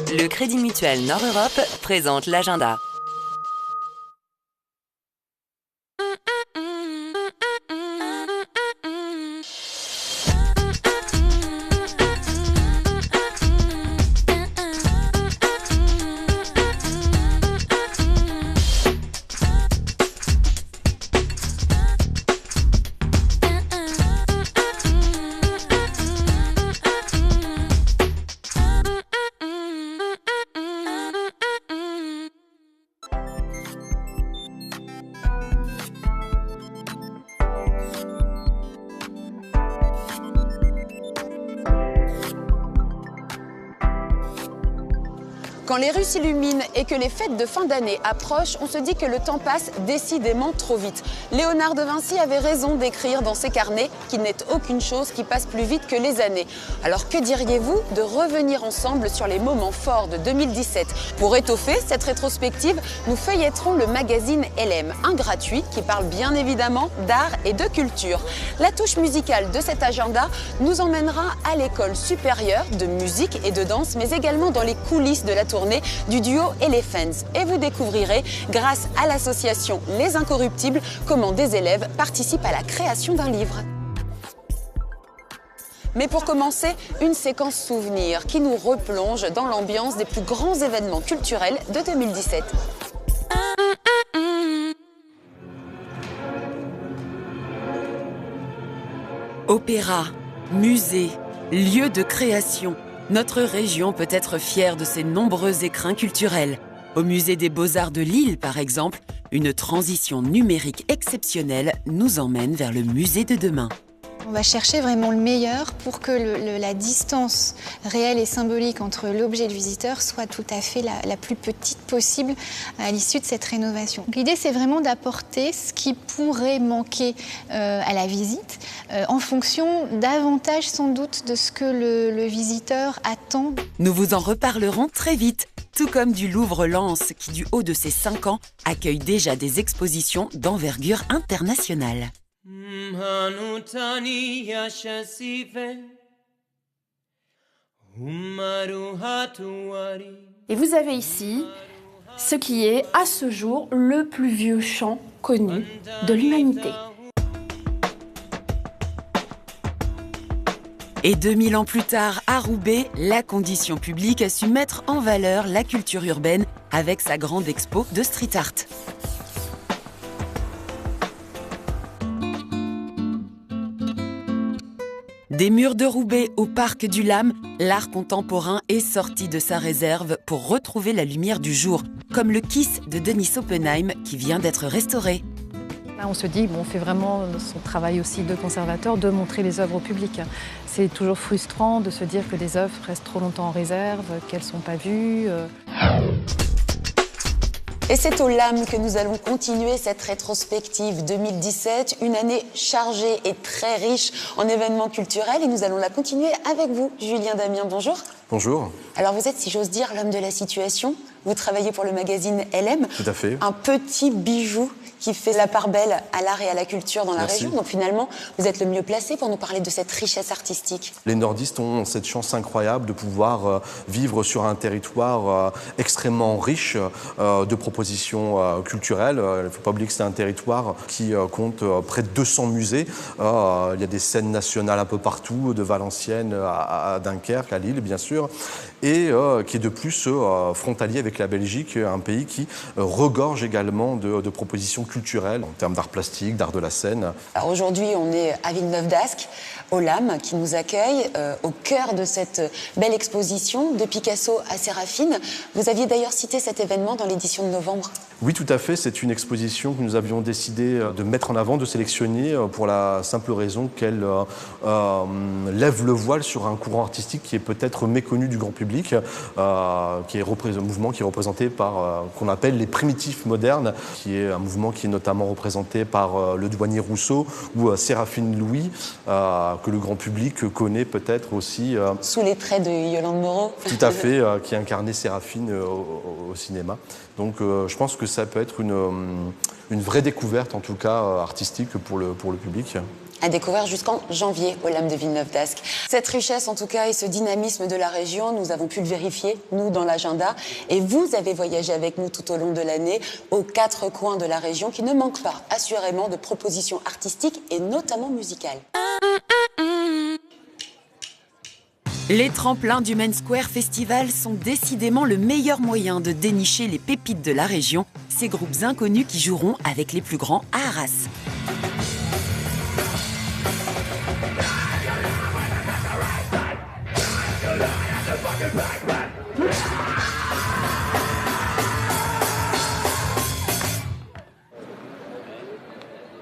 Le Crédit Mutuel Nord-Europe présente l'agenda. Quand les rues s'illuminent et que les fêtes de fin d'année approchent, on se dit que le temps passe décidément trop vite. Léonard de Vinci avait raison d'écrire dans ses carnets qu'il n'est aucune chose qui passe plus vite que les années. Alors que diriez-vous de revenir ensemble sur les moments forts de 2017 ? Pour étoffer cette rétrospective, nous feuilletterons le magazine LM, un gratuit qui parle bien évidemment d'art et de culture. La touche musicale de cet agenda nous emmènera à l'école supérieure de musique et de danse, mais également dans les coulisses de la tournée du duo Elephants. Et vous découvrirez, grâce à l'association Les Incorruptibles, comment des élèves participent à la création d'un livre. Mais pour commencer, une séquence souvenir qui nous replonge dans l'ambiance des plus grands événements culturels de 2017. Opéra, musée, lieu de création. Notre région peut être fière de ses nombreux écrins culturels. Au musée des Beaux-Arts de Lille, par exemple, une transition numérique exceptionnelle nous emmène vers le musée de demain. On va chercher vraiment le meilleur pour que la distance réelle et symbolique entre l'objet et le visiteur soit tout à fait la plus petite possible à l'issue de cette rénovation. L'idée, c'est vraiment d'apporter ce qui pourrait manquer à la visite en fonction davantage sans doute de ce que le visiteur attend. Nous vous en reparlerons très vite, tout comme du Louvre-Lens qui, du haut de ses 5 ans, accueille déjà des expositions d'envergure internationale. Et vous avez ici ce qui est, à ce jour, le plus vieux chant connu de l'humanité. Et 2000 ans plus tard, à Roubaix, la condition publique a su mettre en valeur la culture urbaine avec sa grande expo de street art. Des murs de Roubaix au parc du Lam, l'art contemporain est sorti de sa réserve pour retrouver la lumière du jour, comme le Kiss de Denis Oppenheim qui vient d'être restauré. Là, on se dit, on fait vraiment son travail aussi de conservateur, de montrer les œuvres au public. C'est toujours frustrant de se dire que des œuvres restent trop longtemps en réserve, qu'elles ne sont pas vues. Et c'est au LAM que nous allons continuer cette rétrospective 2017, une année chargée et très riche en événements culturels. Et nous allons la continuer avec vous, Julien Damien. Bonjour. Bonjour. Alors vous êtes, si j'ose dire, l'homme de la situation. Vous travaillez pour le magazine LM. Tout à fait. Un petit bijou qui fait la part belle à l'art et à la culture dans la région. Donc finalement, vous êtes le mieux placé pour nous parler de cette richesse artistique. Les nordistes ont cette chance incroyable de pouvoir vivre sur un territoire extrêmement riche de propositions culturelles. Il ne faut pas oublier que c'est un territoire qui compte près de 200 musées. Il y a des scènes nationales un peu partout, de Valenciennes à Dunkerque, à Lille bien sûr, et qui est de plus frontalier avec la Belgique, un pays qui regorge également de propositions culturelles en termes d'art plastique, d'art de la scène. Alors aujourd'hui, on est à Villeneuve-d'Ascq, au LAM, qui nous accueille au cœur de cette belle exposition, de Picasso à Séraphine. Vous aviez d'ailleurs cité cet événement dans l'édition de novembre. Oui, tout à fait. C'est une exposition que nous avions décidé de mettre en avant, de sélectionner pour la simple raison qu'elle lève le voile sur un courant artistique qui est peut-être méconnu du grand public, qui est un mouvement qui est représenté par qu'on appelle les primitifs modernes, qui est un mouvement qui est notamment représenté par le douanier Rousseau ou Séraphine Louis, que le grand public connaît peut-être aussi. Sous les traits de Yolande Moreau. Tout à fait, qui incarnait Séraphine au cinéma. Donc je pense que ça peut être une vraie découverte, en tout cas artistique, pour le public. À découvrir jusqu'en janvier au Lames de Villeneuve-d'Ascq. Cette richesse, en tout cas, et ce dynamisme de la région, nous avons pu le vérifier, nous, dans l'agenda. Et vous avez voyagé avec nous tout au long de l'année aux 4 coins de la région qui ne manquent pas, assurément, de propositions artistiques et notamment musicales. Les tremplins du Main Square Festival sont décidément le meilleur moyen de dénicher les pépites de la région, ces groupes inconnus qui joueront avec les plus grands à Arras.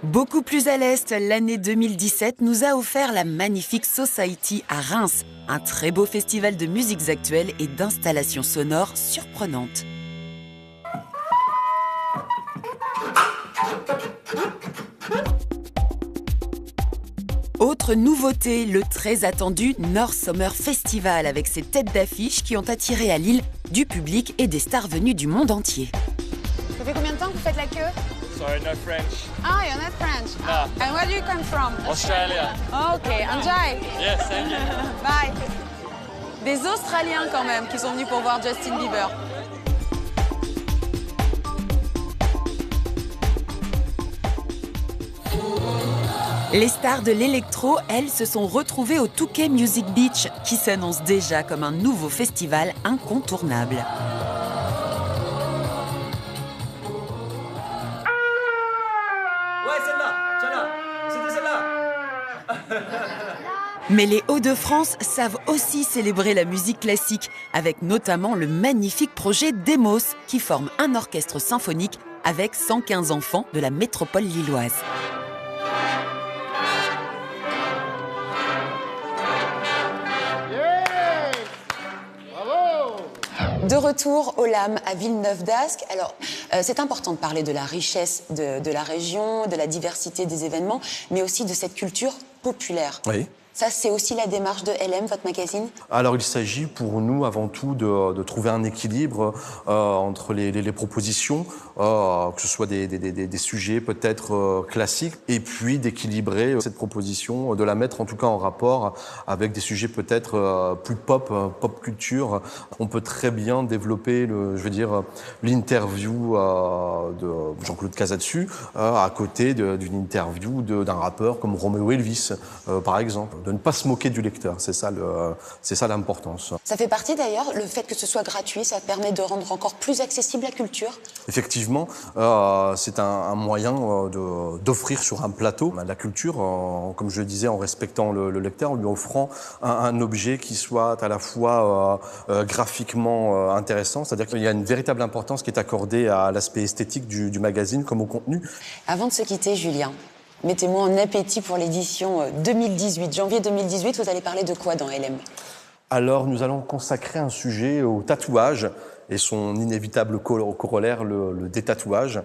Beaucoup plus à l'est, l'année 2017 nous a offert la magnifique Society à Reims, un très beau festival de musiques actuelles et d'installations sonores surprenantes. Autre nouveauté, le très attendu North Summer Festival avec ses têtes d'affiche qui ont attiré à Lille du public et des stars venues du monde entier. Ça fait combien de temps que vous faites la queue? Sorry, no French. Ah, you're not French. No. And where do you come from? Australia. Okay, enjoy. Yes, thank you. Bye. Des Australiens quand même qui sont venus pour voir Justin Bieber. Les stars de l'électro, elles, se sont retrouvées au Touquet Music Beach, qui s'annonce déjà comme un nouveau festival incontournable. Ouais, celle-là, c'était celle-là. Mais les Hauts-de-France savent aussi célébrer la musique classique, avec notamment le magnifique projet Demos, qui forme un orchestre symphonique avec 115 enfants de la métropole lilloise. De retour au Lames à Villeneuve-d'Ascq. Alors, c'est important de parler de la richesse de la région, de la diversité des événements, mais aussi de cette culture populaire. Oui. Ça, c'est aussi la démarche de LM, votre magazine? Alors, il s'agit pour nous, avant tout, de trouver un équilibre entre les propositions, que ce soit des sujets peut-être classiques, et puis d'équilibrer cette proposition, de la mettre en tout cas en rapport avec des sujets peut-être plus pop culture. On peut très bien développer, l'interview de Jean-Claude Casatsu à côté d'une interview d'un rappeur comme Romeo Elvis, par exemple. De ne pas se moquer du lecteur, c'est ça l'importance. Ça fait partie d'ailleurs, le fait que ce soit gratuit, ça permet de rendre encore plus accessible la culture? Effectivement, c'est un moyen d'offrir sur un plateau la culture, comme je le disais, en respectant le lecteur, en lui offrant un objet qui soit à la fois graphiquement intéressant, c'est-à-dire qu'il y a une véritable importance qui est accordée à l'aspect esthétique du magazine comme au contenu. Avant de se quitter, Julien, mettez-moi en appétit pour l'édition 2018, janvier 2018. Vous allez parler de quoi dans LM? Alors, nous allons consacrer un sujet au tatouage et son inévitable corollaire, le détatouage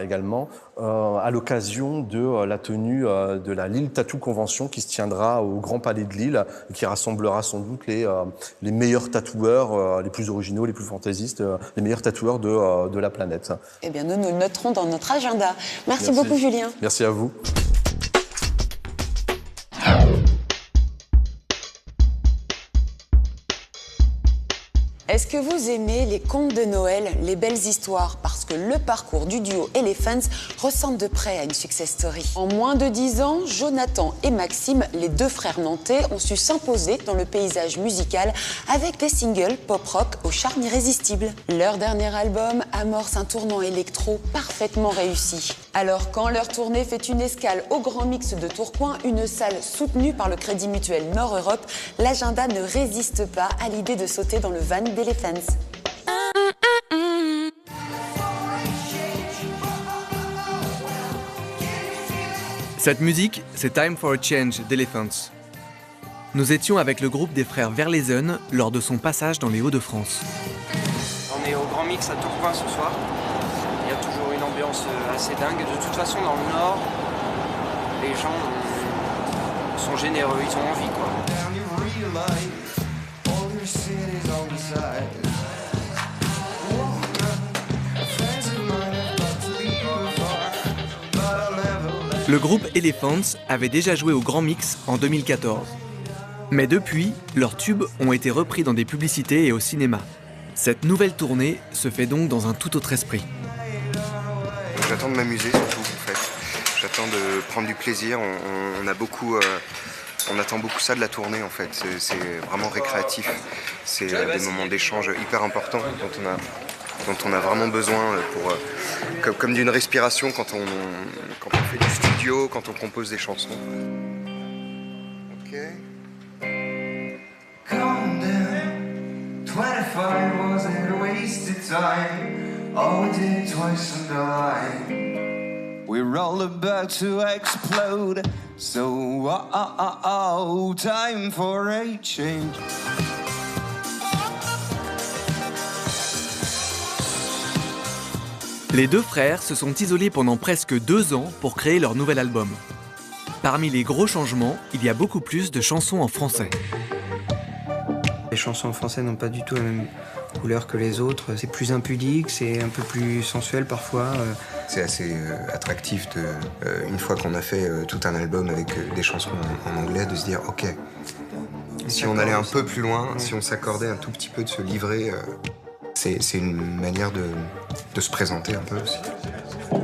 également, à l'occasion de la tenue de la Lille Tattoo Convention qui se tiendra au Grand Palais de Lille et qui rassemblera sans doute les meilleurs tatoueurs, les plus originaux, les plus fantaisistes, les meilleurs tatoueurs de la planète. Eh bien, nous le noterons dans notre agenda. Merci beaucoup, Julien. Merci à vous. Est-ce que vous aimez les contes de Noël, les belles histoires? Parce que le parcours du duo Elephants ressemble de près à une success story. En moins de 10 ans, Jonathan et Maxime, les deux frères nantais, ont su s'imposer dans le paysage musical avec des singles pop-rock au charme irrésistible. Leur dernier album amorce un tournant électro parfaitement réussi. Alors, quand leur tournée fait une escale au Grand Mix de Tourcoing, une salle soutenue par le Crédit Mutuel Nord-Europe, l'agenda ne résiste pas à l'idée de sauter dans le van d'Elephants. Cette musique, c'est Time for a Change d'Elephants. Nous étions avec le groupe des frères Verlezen lors de son passage dans les Hauts-de-France. On est au Grand Mix à Tourcoing ce soir. Il y a toujours une ambiance assez dingue. De toute façon, dans le Nord, les gens sont généreux, ils ont envie, quoi. Le groupe Elephants avait déjà joué au Grand Mix en 2014. Mais depuis, leurs tubes ont été repris dans des publicités et au cinéma. Cette nouvelle tournée se fait donc dans un tout autre esprit. J'attends de m'amuser surtout, en fait. J'attends de prendre du plaisir. On attend beaucoup ça de la tournée, en fait. C'est vraiment récréatif. C'est des moments d'échange hyper importants dont on a vraiment besoin comme d'une respiration quand on fait du studio, quand on compose des chansons. Ok. Calm down. 25 wasn't wasted time. All we did twice and die. We're all about to explode. So time for a change. Les deux frères se sont isolés pendant presque 2 ans pour créer leur nouvel album. Parmi les gros changements, il y a beaucoup plus de chansons en français. Les chansons en français n'ont pas du tout la même couleur que les autres. C'est plus impudique, c'est un peu plus sensuel parfois. C'est assez attractif, une fois qu'on a fait tout un album avec des chansons en anglais, de se dire ok, si on allait un peu plus loin, si on s'accordait un tout petit peu de se livrer, c'est une manière de se présenter un peu aussi.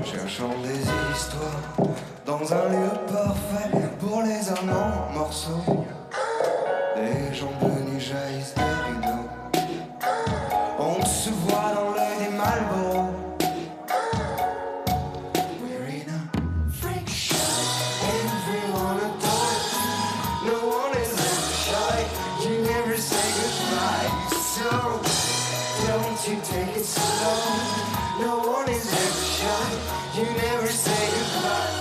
Cherchant des histoires dans un lieu parfait pour les amants morceaux. Les jambes nues jaillissent des rideaux. On se voit dans l'œil des Marlboro. We're in a freak show. Everyone adores. No one is ever shy. You never say goodbye. So don't you take it slow. No one is ever shy. You never say goodbye.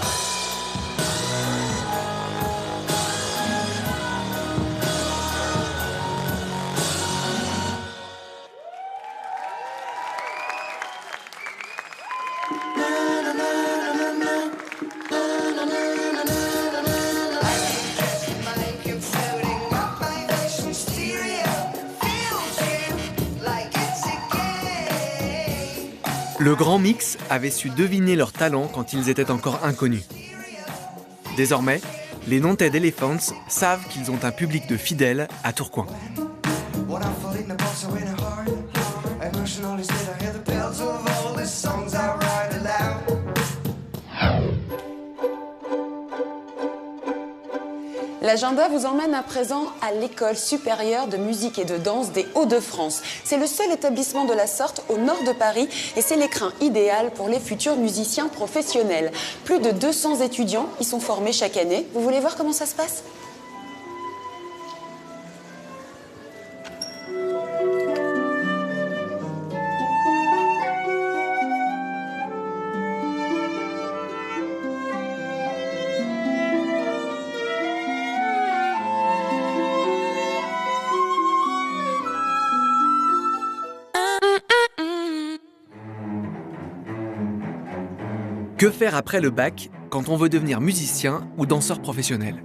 Le Grand Mix avait su deviner leur talent quand ils étaient encore inconnus. Désormais, les Nantais d'Elephants savent qu'ils ont un public de fidèles à Tourcoing. L'agenda vous emmène à présent à l'École supérieure de musique et de danse des Hauts-de-France. C'est le seul établissement de la sorte au nord de Paris et c'est l'écrin idéal pour les futurs musiciens professionnels. Plus de 200 étudiants y sont formés chaque année. Vous voulez voir comment ça se passe ? Que faire après le bac quand on veut devenir musicien ou danseur professionnel ?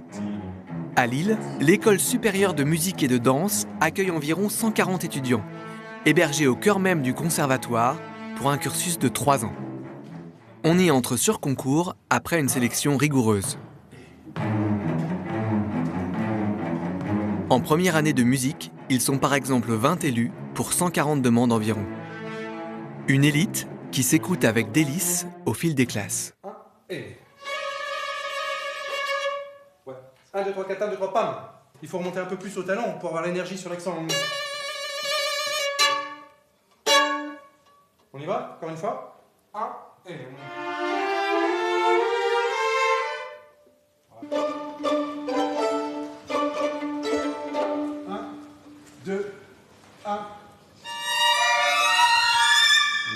À Lille, l'École supérieure de musique et de danse accueille environ 140 étudiants, hébergés au cœur même du conservatoire pour un cursus de 3 ans. On y entre sur concours après une sélection rigoureuse. En première année de musique, ils sont par exemple 20 élus pour 140 demandes environ. Une élite qui s'écoute avec délice au fil des classes. 1, 2, 3, 4, 1, 2, 3, pam. Il faut remonter un peu plus au talon pour avoir l'énergie sur l'accent. On y va? Encore une fois? 1 et... 1, 2, 1...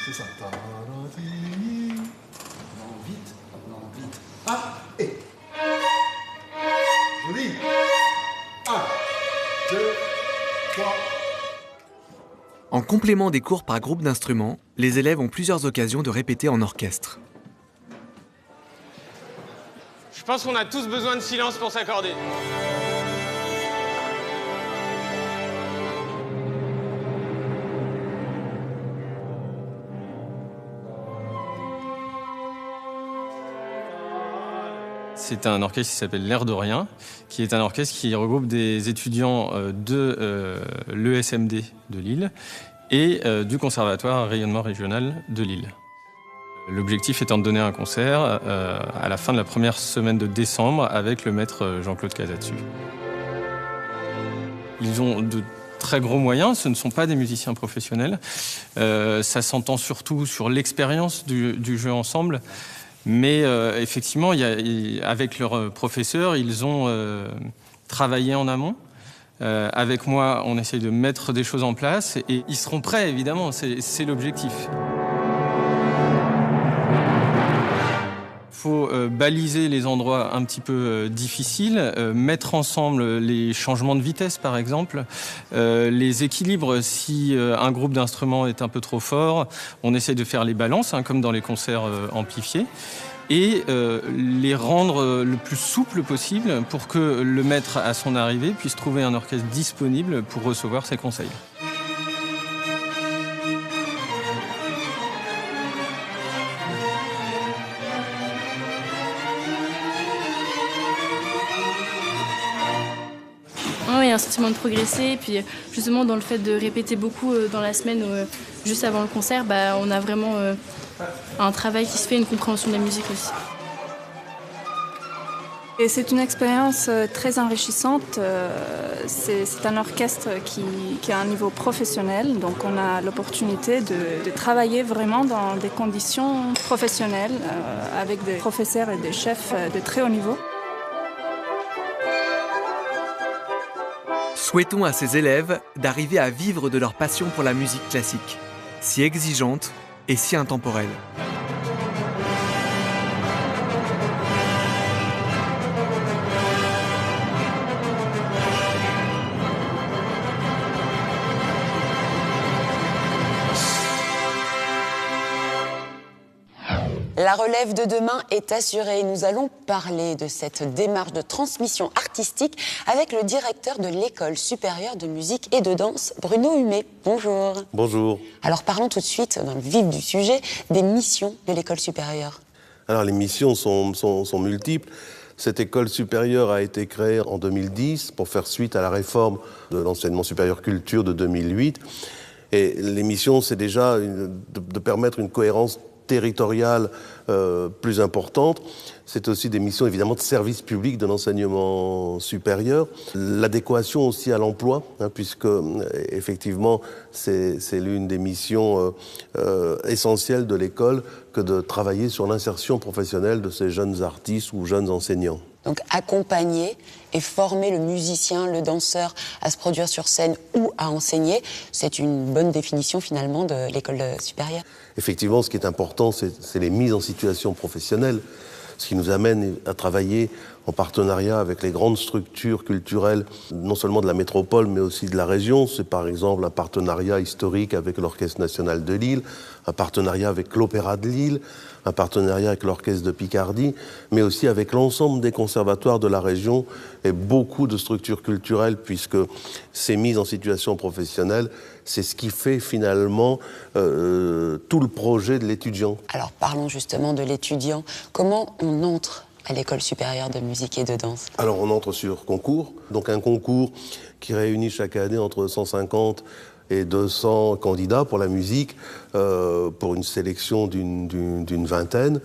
C'est ça. Non, vite. Non, vite. 1 et... Joli. 1, 2, 3... En complément des cours par groupe d'instruments, les élèves ont plusieurs occasions de répéter en orchestre. Je pense qu'on a tous besoin de silence pour s'accorder. C'est un orchestre qui s'appelle L'Air de Rien, qui est un orchestre qui regroupe des étudiants de l'ESMD de Lille et du Conservatoire Rayonnement Régional de Lille. L'objectif étant de donner un concert à la fin de la première semaine de décembre avec le maître Jean-Claude Casatsu. Ils ont de très gros moyens, ce ne sont pas des musiciens professionnels. Ça s'entend surtout sur l'expérience du jeu ensemble. Mais effectivement, avec leurs professeurs, ils ont travaillé en amont. Avec moi, on essaye de mettre des choses en place et ils seront prêts, évidemment, c'est l'objectif. Il faut baliser les endroits un petit peu difficiles, mettre ensemble les changements de vitesse par exemple, les équilibres si un groupe d'instruments est un peu trop fort, on essaie de faire les balances comme dans les concerts amplifiés et les rendre le plus souple possible pour que le maître à son arrivée puisse trouver un orchestre disponible pour recevoir ses conseils. Il y a un sentiment de progresser, et puis justement dans le fait de répéter beaucoup dans la semaine, juste avant le concert, on a vraiment un travail qui se fait, une compréhension de la musique aussi. Et c'est une expérience très enrichissante. C'est un orchestre qui a un niveau professionnel, donc on a l'opportunité de travailler vraiment dans des conditions professionnelles avec des professeurs et des chefs de très haut niveau. Souhaitons à ces élèves d'arriver à vivre de leur passion pour la musique classique, si exigeante et si intemporelle. La relève de demain est assurée. Nous allons parler de cette démarche de transmission artistique avec le directeur de l'École supérieure de musique et de danse, Bruno Humet. Bonjour. Bonjour. Alors parlons tout de suite, dans le vif du sujet, des missions de l'École supérieure. Alors les missions sont multiples. Cette école supérieure a été créée en 2010 pour faire suite à la réforme de l'enseignement supérieur culture de 2008. Et les missions, c'est déjà de permettre une cohérence territoriale plus importante. C'est aussi des missions évidemment de service public de l'enseignement supérieur. L'adéquation aussi à l'emploi, puisque effectivement c'est l'une des missions essentielles de l'école que de travailler sur l'insertion professionnelle de ces jeunes artistes ou jeunes enseignants. Donc accompagner et former le musicien, le danseur à se produire sur scène ou à enseigner, c'est une bonne définition finalement de l'école supérieure. Effectivement, ce qui est important, c'est les mises en situation professionnelle, ce qui nous amène à travailler en partenariat avec les grandes structures culturelles, non seulement de la métropole, mais aussi de la région. C'est par exemple un partenariat historique avec l'Orchestre national de Lille, un partenariat avec l'Opéra de Lille, un partenariat avec l'Orchestre de Picardie, mais aussi avec l'ensemble des conservatoires de la région et beaucoup de structures culturelles, puisque ces mises en situation professionnelle, c'est ce qui fait finalement tout le projet de l'étudiant. Alors parlons justement de l'étudiant. Comment on entre à l'École supérieure de musique et de danse? Alors on entre sur concours, donc un concours qui réunit chaque année entre 150 et 200 candidats pour la musique, pour une sélection d'une vingtaine,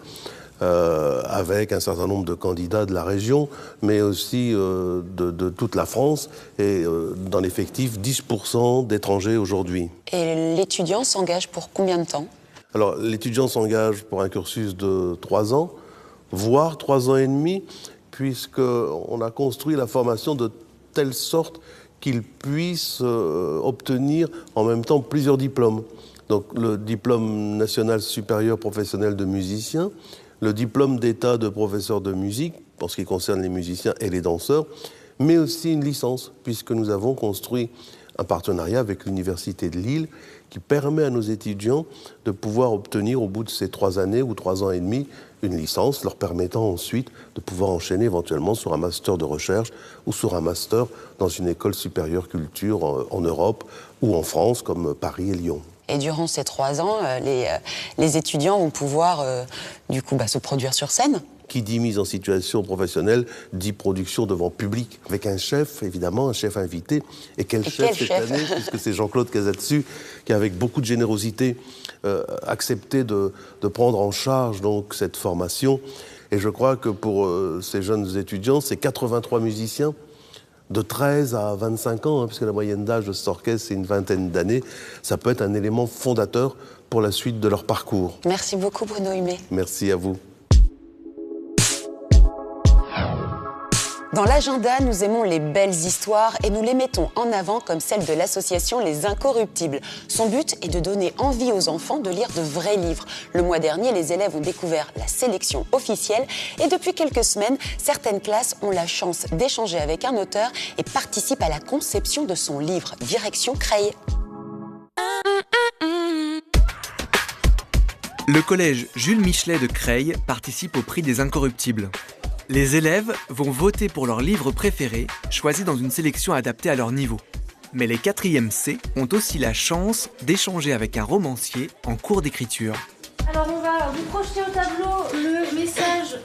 avec un certain nombre de candidats de la région, mais aussi de toute la France, et dans l'effectif 10% d'étrangers aujourd'hui. Et l'étudiant s'engage pour combien de temps? Alors l'étudiant s'engage pour un cursus de 3 ans, voire 3 ans et demi, puisqu'on a construit la formation de telle sorte qu'il puisse obtenir en même temps plusieurs diplômes. Donc le diplôme national supérieur professionnel de musicien, le diplôme d'état de professeur de musique, pour ce qui concerne les musiciens et les danseurs, mais aussi une licence, puisque nous avons construit un partenariat avec l'Université de Lille qui permet à nos étudiants de pouvoir obtenir au bout de ces 3 années ou 3 ans et demi une licence, leur permettant ensuite de pouvoir enchaîner éventuellement sur un master de recherche ou sur un master dans une école supérieure culture en Europe ou en France comme Paris et Lyon. Et durant ces 3 ans, les étudiants vont pouvoir du coup se produire sur scène. Qui dit mise en situation professionnelle, dit production devant public. Avec un chef, évidemment, un chef invité. Et quel chef cette année, puisque c'est Jean-Claude Casatsu qui, avec beaucoup de générosité, accepté de prendre en charge donc, cette formation. Et je crois que pour ces jeunes étudiants, c'est 83 musiciens, de 13 à 25 ans, puisque la moyenne d'âge de cet orchestre, c'est une vingtaine d'années. Ça peut être un élément fondateur pour la suite de leur parcours. Merci beaucoup, Bruno Humé. Merci à vous. Dans l'agenda, nous aimons les belles histoires et nous les mettons en avant comme celle de l'association Les Incorruptibles. Son but est de donner envie aux enfants de lire de vrais livres. Le mois dernier, les élèves ont découvert la sélection officielle et depuis quelques semaines, certaines classes ont la chance d'échanger avec un auteur et participent à la conception de son livre. Direction Creil. Le collège Jules Michelet de Creil participe au prix des Incorruptibles. Les élèves vont voter pour leur livre préféré, choisi dans une sélection adaptée à leur niveau. Mais les 4e C ont aussi la chance d'échanger avec un romancier en cours d'écriture. Alors on va vous projeter au tableau le message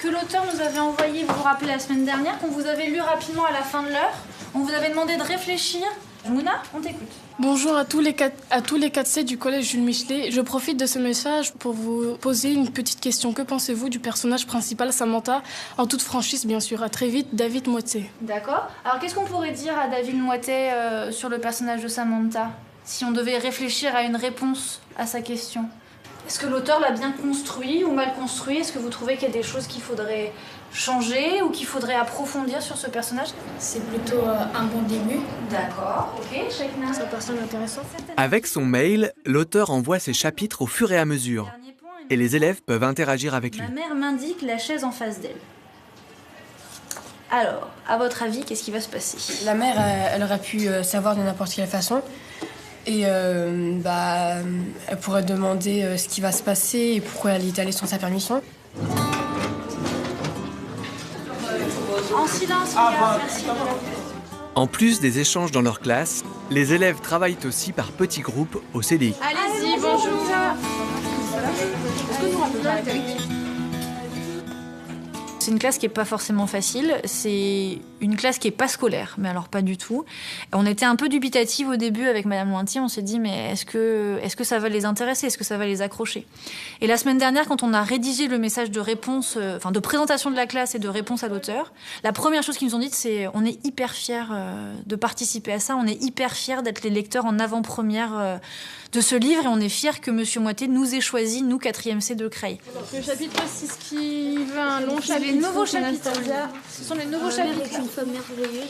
que l'auteur nous avait envoyé, vous vous rappelez, la semaine dernière, qu'on vous avait lu rapidement à la fin de l'heure. On vous avait demandé de réfléchir. Mouna, on t'écoute. Bonjour à tous les 4C du collège Jules Michelet. Je profite de ce message pour vous poser une petite question. Que pensez-vous du personnage principal, Samantha? En toute franchise, bien sûr. À très vite, David Moitié. D'accord. Alors qu'est-ce qu'on pourrait dire à David Moitié sur le personnage de Samantha, si on devait réfléchir à une réponse à sa question? Est-ce que l'auteur l'a bien construit ou mal construit? Est-ce que vous trouvez qu'il y a des choses qu'il faudrait changer ou qu'il faudrait approfondir sur ce personnage? C'est plutôt un bon début. D'accord, ok, Sheikna. C'est un personnage intéressant. Avec son mail, l'auteur envoie ses chapitres au fur et à mesure. Et les élèves peuvent interagir avec lui. Ma mère m'indique la chaise en face d'elle. Alors, à votre avis, qu'est-ce qui va se passer? La mère, elle aurait pu savoir de n'importe quelle façon. Et elle pourrait demander ce qui va se passer et pourquoi elle est allée sans sa permission. En silence, regarde, merci. En plus des échanges dans leur classe, les élèves travaillent aussi par petits groupes au CDI. Allez-y, bonjour. C'est une classe qui n'est pas forcément facile, c'est une classe qui n'est pas scolaire, mais alors pas du tout. On était un peu dubitative au début avec Madame Lointy, on s'est dit mais est-ce que ça va les intéresser, est-ce que ça va les accrocher? Et la semaine dernière, quand on a rédigé le message de réponse, de présentation de la classe et de réponse à l'auteur, la première chose qu'ils nous ont dit, c'est on est hyper fiers de participer à ça, on est hyper fiers d'être les lecteurs en avant-première de ce livre et on est fiers que Monsieur Moitié nous ait choisi, nous 4e C de Creil. Le chapitre 6 qui veut un long chapitre. C'est les nouveaux chapitres. Ce sont les nouveaux chapitres. Une femme merveilleuse.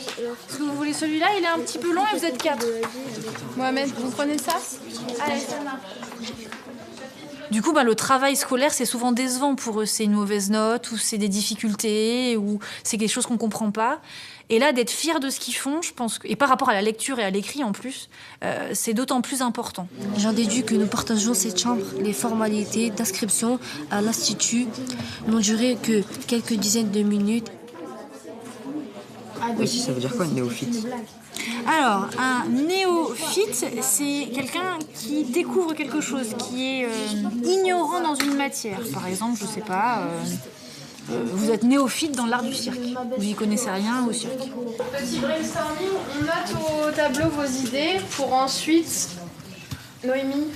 Est-ce que vous voulez celui-là? Il est un petit peu long et vous êtes 4. Mohamed, vous prenez ça? Allez, ça marche. Du coup, le travail scolaire, c'est souvent décevant pour eux. C'est une mauvaise note, ou c'est des difficultés, ou c'est quelque chose qu'on ne comprend pas. Et là, d'être fier de ce qu'ils font, je pense et par rapport à la lecture et à l'écrit en plus, c'est d'autant plus important. J'en déduis que nous partageons cette chambre. Les formalités d'inscription à l'Institut n'ont duré que quelques dizaines de minutes. Oui, ça veut dire quoi, néophyte? Alors, un néophyte, c'est quelqu'un qui découvre quelque chose, qui est ignorant dans une matière. Par exemple, je sais pas, vous êtes néophyte dans l'art du cirque. Vous n'y connaissez rien au cirque. Petit brainstorming, on note au tableau vos idées pour ensuite... Noémie,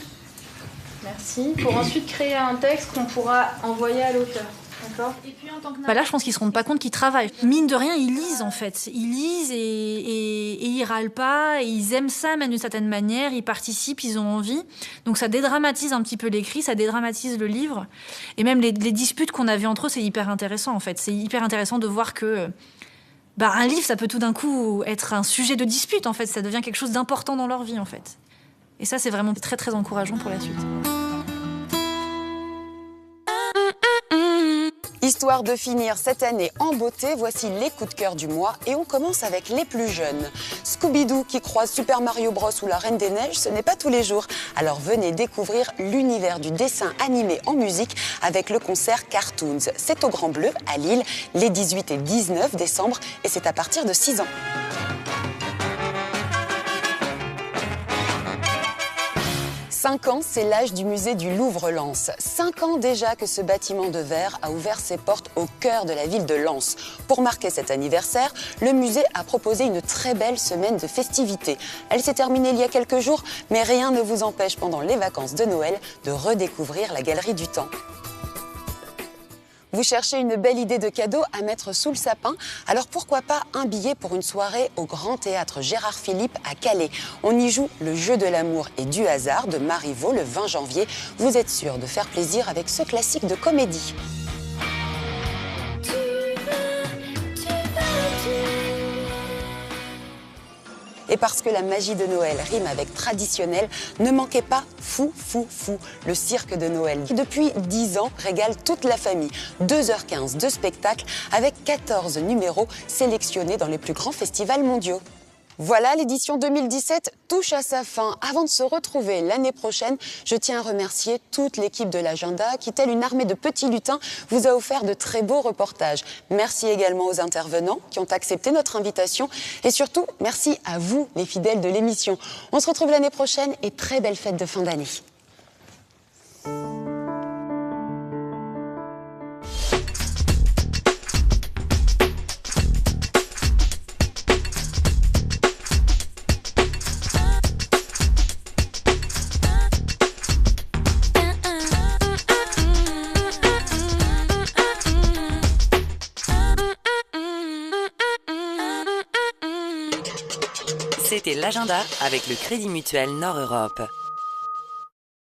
merci. Pour ensuite créer un texte qu'on pourra envoyer à l'auteur. D'accord. Là, je pense qu'ils ne se rendent pas compte qu'ils travaillent. Mine de rien, ils lisent en fait. Ils lisent et ils râlent pas. Et ils aiment ça, même d'une certaine manière. Ils participent, ils ont envie. Donc ça dédramatise un petit peu l'écrit, ça dédramatise le livre. Et même les disputes qu'on avait entre eux, c'est hyper intéressant en fait. C'est hyper intéressant de voir que un livre, ça peut tout d'un coup être un sujet de dispute en fait. Ça devient quelque chose d'important dans leur vie en fait. Et ça, c'est vraiment très très encourageant pour la suite. Histoire de finir cette année en beauté, voici les coups de cœur du mois et on commence avec les plus jeunes. Scooby-Doo qui croise Super Mario Bros ou la Reine des Neiges, ce n'est pas tous les jours. Alors venez découvrir l'univers du dessin animé en musique avec le concert Cartoons. C'est au Grand Bleu, à Lille, les 18 et 19 décembre et c'est à partir de 6 ans. 5 ans, c'est l'âge du musée du Louvre-Lens. 5 ans déjà que ce bâtiment de verre a ouvert ses portes au cœur de la ville de Lens. Pour marquer cet anniversaire, le musée a proposé une très belle semaine de festivités. Elle s'est terminée il y a quelques jours, mais rien ne vous empêche pendant les vacances de Noël de redécouvrir la Galerie du Temps. Vous cherchez une belle idée de cadeau à mettre sous le sapin? Alors pourquoi pas un billet pour une soirée au Grand Théâtre Gérard Philipe à Calais. On y joue Le jeu de l'amour et du hasard de Marivaux le 20 janvier. Vous êtes sûr de faire plaisir avec ce classique de comédie. Et parce que la magie de Noël rime avec traditionnel, ne manquez pas Fou, le cirque de Noël, qui depuis 10 ans régale toute la famille. 2h15 de spectacle avec 14 numéros sélectionnés dans les plus grands festivals mondiaux. Voilà, l'édition 2017 touche à sa fin. Avant de se retrouver l'année prochaine, je tiens à remercier toute l'équipe de l'Agenda qui, telle une armée de petits lutins, vous a offert de très beaux reportages. Merci également aux intervenants qui ont accepté notre invitation. Et surtout, merci à vous, les fidèles de l'émission. On se retrouve l'année prochaine et très belle fête de fin d'année. C'était l'agenda avec le Crédit Mutuel Nord Europe.